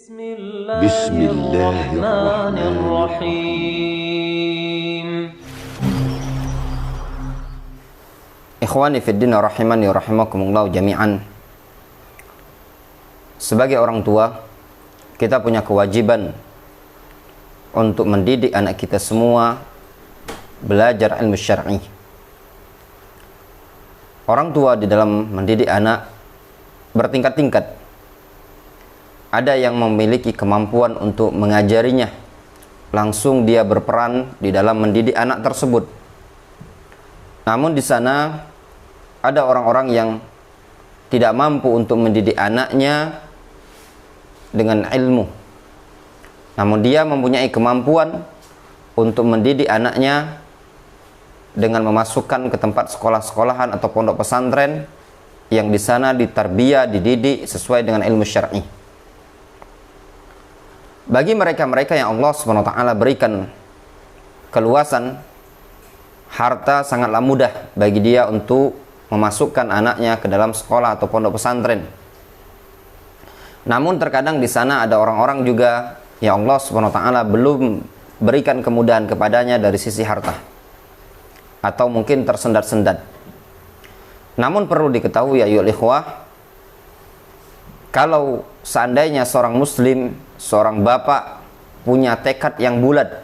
بسم الله الرحمن الرحيم. Ikhwani fiddin rahimani rahimakumullah jami'an. Sebagai orang tua, kita punya kewajiban untuk mendidik anak kita semua belajar ilmu syar'i. Orang tua di dalam mendidik anak bertingkat-tingkat. Ada yang memiliki kemampuan untuk mengajarinya, langsung dia berperan di dalam mendidik anak tersebut. Namun di sana ada orang-orang yang tidak mampu untuk mendidik anaknya dengan ilmu. Namun dia mempunyai kemampuan untuk mendidik anaknya dengan memasukkan ke tempat sekolah-sekolahan atau pondok pesantren yang di sana ditarbiyah, dididik sesuai dengan ilmu syar'i. Bagi mereka-mereka yang Allah SWT berikan keluasan harta, sangatlah mudah bagi dia untuk memasukkan anaknya ke dalam sekolah atau pondok pesantren. Namun terkadang di sana ada orang-orang juga yang Allah SWT belum berikan kemudahan kepadanya dari sisi harta, atau mungkin tersendat-sendat. Namun perlu diketahui ya ayyuhal ikhwah, kalau seandainya seorang muslim, seorang bapak punya tekad yang bulat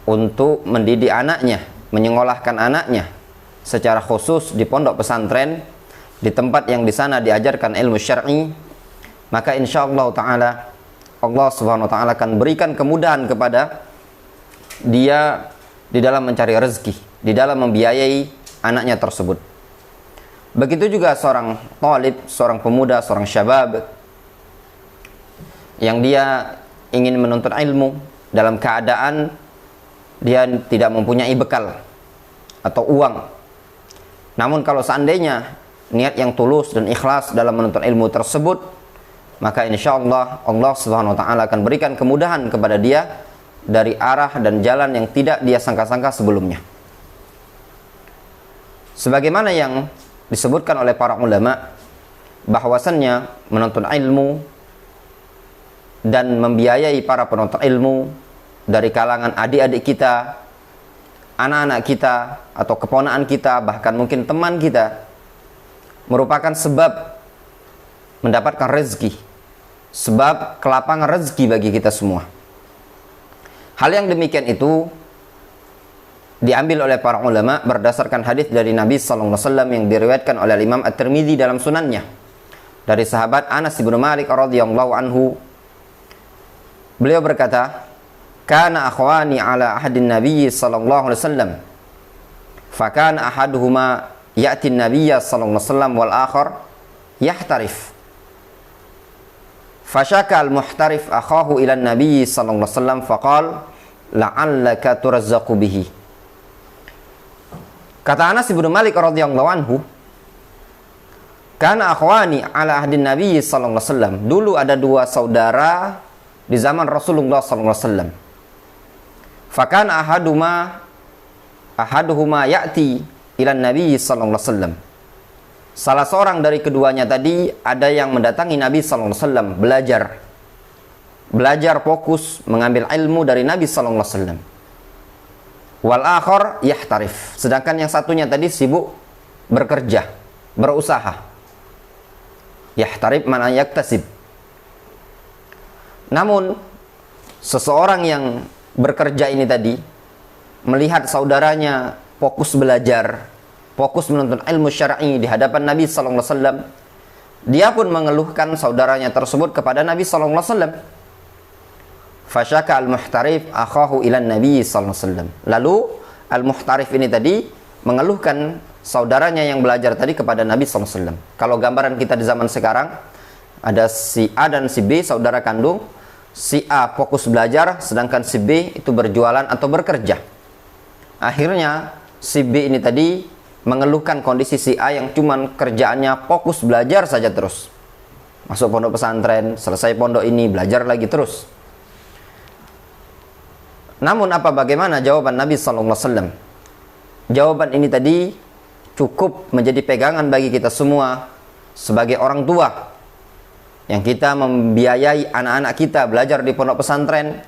untuk mendidik anaknya, menyekolahkan anaknya secara khusus di pondok pesantren, di tempat yang di sana diajarkan ilmu syar'i, maka insyaallah ta'ala Allah subhanahu wa ta'ala akan berikan kemudahan kepada dia di dalam mencari rezeki, di dalam membiayai anaknya tersebut. Begitu juga seorang talib, seorang pemuda, seorang syabab yang dia ingin menuntut ilmu dalam keadaan dia tidak mempunyai bekal atau uang. Namun kalau seandainya niat yang tulus dan ikhlas dalam menuntut ilmu tersebut, maka insyaallah Allah Subhanahu wa taala akan berikan kemudahan kepada dia dari arah dan jalan yang tidak dia sangka-sangka sebelumnya. Sebagaimana yang disebutkan oleh para ulama bahwasannya menuntut ilmu dan membiayai para penuntut ilmu dari kalangan adik-adik kita, anak-anak kita, atau keponakan kita, bahkan mungkin teman kita, merupakan sebab mendapatkan rezeki, sebab kelapangan rezeki bagi kita semua. Hal yang demikian itu diambil oleh para ulama berdasarkan hadis dari Nabi sallallahu alaihi wasallam yang diriwayatkan oleh Imam At-Tirmidzi dalam sunannya dari sahabat Anas bin Malik radhiyallahu anhu. Beliau berkata, "Kana akhwani ala ahadin Nabi sallallahu alaihi wasallam. Fa kana ahaduhuma ya'ti an-nabiy sallallahu alaihi wasallam wal akhar yahtarif. Fashaka al-muhtarif akhahu ila an-nabiy sallallahu alaihi wasallam faqala la'allaka turazzaqu bihi." Kata Anas bin Malik radhiyallahu anhu, "Kana akhwani ala ahdin Nabi sallallahu alaihi wasallam." Dulu ada dua saudara di zaman Rasulullah sallallahu alaihi wasallam. Fakana ahaduhuma ya'ti ila Nabi sallallahu alaihi wasallam. Salah seorang dari keduanya tadi ada yang mendatangi Nabi sallallahu alaihi wasallam belajar fokus mengambil ilmu dari Nabi sallallahu alaihi wasallam. Wal akhar yahtarif, sedangkan yang satunya tadi sibuk bekerja, berusaha. Yahtarif mana yaktasib. Namun seseorang yang bekerja ini tadi melihat saudaranya fokus belajar, fokus menuntut ilmu syar'i di hadapan Nabi sallallahu alaihi wasallam, dia pun mengeluhkan saudaranya tersebut kepada Nabi sallallahu alaihi wasallam. Fasyaka al-muhtarif akhahu ila Nabi sallallahu alaihi wasallam. Lalu al-muhtarif ini tadi mengeluhkan saudaranya yang belajar tadi kepada Nabi sallallahu alaihi wasallam. Kalau gambaran kita di zaman sekarang, ada si A dan si B saudara kandung. Si A fokus belajar, sedangkan si B itu berjualan atau bekerja. Akhirnya si B ini tadi mengeluhkan kondisi si A yang cuman kerjaannya fokus belajar saja terus. Masuk pondok pesantren, selesai pondok ini belajar lagi terus. Namun bagaimana jawaban Nabi sallallahu alaihi wasallam? Jawaban ini tadi cukup menjadi pegangan bagi kita semua sebagai orang tua yang kita membiayai anak-anak kita belajar di pondok pesantren,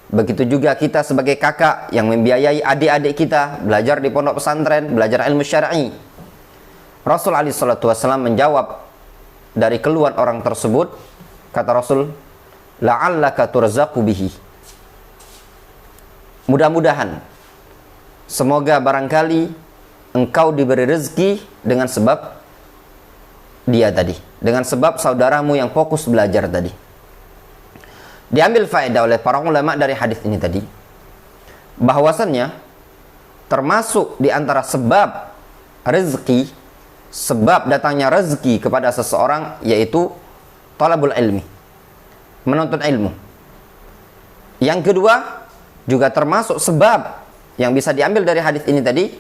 begitu juga kita sebagai kakak yang membiayai adik-adik kita belajar di pondok pesantren, belajar ilmu syar'i. Rasul alaihi salatu wasallam menjawab dari keluhan orang tersebut, kata Rasul, la'allaka turzaqu bihi. Mudah-mudahan, semoga barangkali engkau diberi rezeki dengan sebab dia tadi, dengan sebab saudaramu yang fokus belajar tadi. Diambil faedah oleh para ulama dari hadis ini tadi, bahwasannya termasuk di antara sebab rezeki, sebab datangnya rezeki kepada seseorang, yaitu talabul ilmi, menuntut ilmu. Yang kedua, juga termasuk sebab yang bisa diambil dari hadis ini tadi,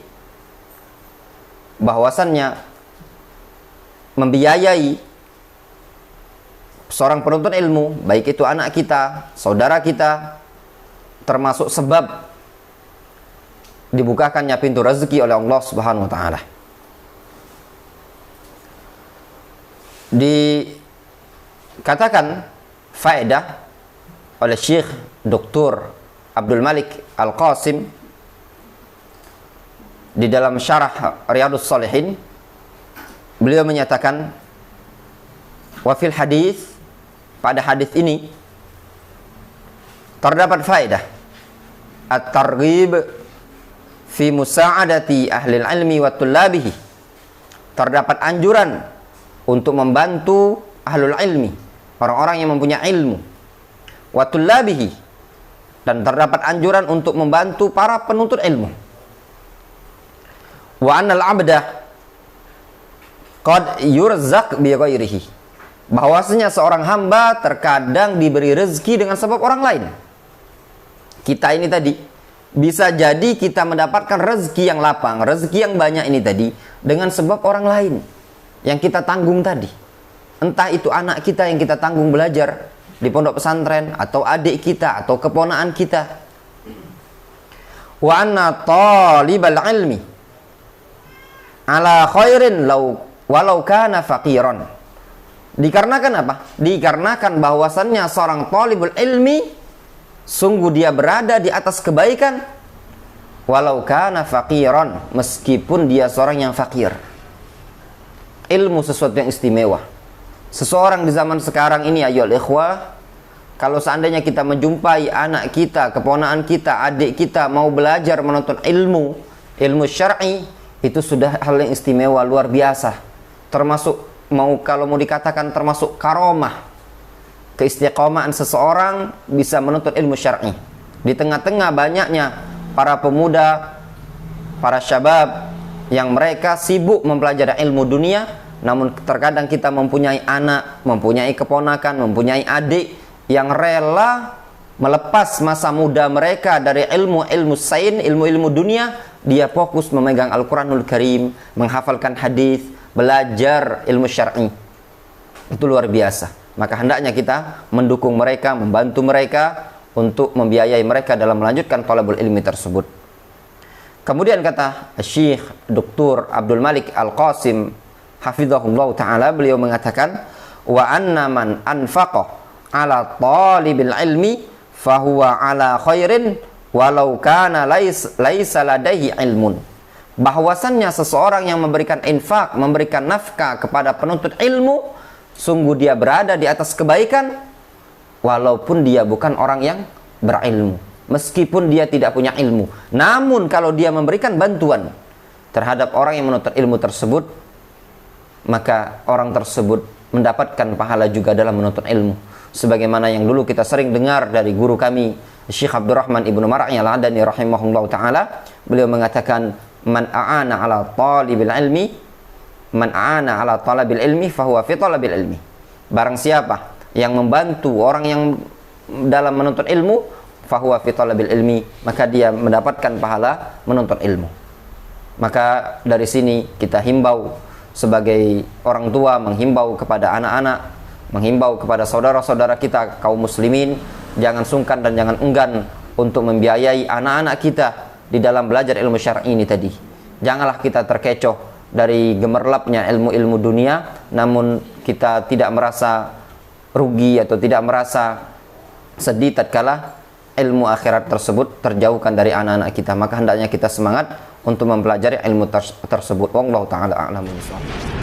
bahwasannya membiayai seorang penuntut ilmu, baik itu anak kita, saudara kita, termasuk sebab dibukakannya pintu rezeki oleh Allah Subhanahu wa taala. Dikatakan faedah oleh Syekh Dr. Abdul Malik Al-Qasim di dalam syarah Riyadhus Shalihin, beliau menyatakan, wa fil hadis, pada hadis ini terdapat faedah at-targhib fi musa'adati ahli ilmi wa tullabihi. Terdapat anjuran untuk membantu ahlul ilmi, orang-orang yang mempunyai ilmu, wa tullabihi, dan terdapat anjuran untuk membantu para penuntut ilmu. Wa annal abda qad yurzaq bi ghairihi, bahwasanya seorang hamba terkadang diberi rezeki dengan sebab orang lain. Kita ini tadi bisa jadi kita mendapatkan rezeki yang lapang, rezeki yang banyak ini tadi dengan sebab orang lain yang kita tanggung tadi. Entah itu anak kita yang kita tanggung belajar di pondok pesantren, atau adik kita, atau keponakan kita. Wa anna talibal ilmi ala khairin walau kana faqiran. Dikarenakan apa? Dikarenakan bahwasannya seorang talibul ilmi sungguh dia berada di atas kebaikan walau kana faqiran, meskipun dia seorang yang fakir. Ilmu sesuatu yang istimewa. Seseorang di zaman sekarang ini, ayyuhal ikhwah, kalau seandainya kita menjumpai anak kita, keponakan kita, adik kita mau belajar menuntut ilmu syar'i, itu sudah hal yang istimewa, luar biasa. Termasuk kalau mau dikatakan termasuk karomah, keistiqomahan seseorang bisa menuntut ilmu syar'i. Di tengah-tengah banyaknya para pemuda, para syabab yang mereka sibuk mempelajari ilmu dunia, namun terkadang kita mempunyai anak, mempunyai keponakan, mempunyai adik yang rela melepas masa muda mereka dari ilmu sains, ilmu dunia, dia fokus memegang Al-Quranul Karim, menghafalkan hadis, belajar ilmu syar'i. Itu luar biasa. Maka hendaknya kita mendukung mereka, membantu mereka untuk membiayai mereka dalam melanjutkan talabul ilmi tersebut. Kemudian kata Syekh Dr. Abdul Malik Al-Qasim hafizahullah ta'ala, beliau mengatakan, wa anna man anfaqa ala talibil ilmi fahuwa ala khairin walau kana laisa ladaihi ilmun. Bahwasannya seseorang yang memberikan infak, memberikan nafkah kepada penuntut ilmu, sungguh dia berada di atas kebaikan walaupun dia bukan orang yang berilmu, meskipun dia tidak punya ilmu. Namun kalau dia memberikan bantuan terhadap orang yang menuntut ilmu tersebut, maka orang tersebut mendapatkan pahala juga dalam menuntut ilmu. Sebagaimana yang dulu kita sering dengar dari guru kami, Syekh Abdurrahman Ibnu Mar'i Al-Adani rahimahullah ta'ala, beliau mengatakan, man a'ana ala talibil ilmi, man a'ana ala talabil ilmi fahuwa fi talabil ilmi. Barang siapa yang membantu orang yang dalam menuntut ilmu, fahuwa fi talabil ilmi, maka dia mendapatkan pahala menuntut ilmu. Maka dari sini kita himbau sebagai orang tua, menghimbau kepada anak-anak, menghimbau kepada saudara-saudara kita kaum muslimin, jangan sungkan dan jangan enggan untuk membiayai anak-anak kita di dalam belajar ilmu syar'i ini tadi. Janganlah kita terkecoh dari gemerlapnya ilmu-ilmu dunia, namun kita tidak merasa rugi atau tidak merasa sedih tatkala ilmu akhirat tersebut terjauhkan dari anak-anak kita. Maka hendaknya kita semangat untuk mempelajari ilmu tersebut. Wallahu taala a'lamu bishawab.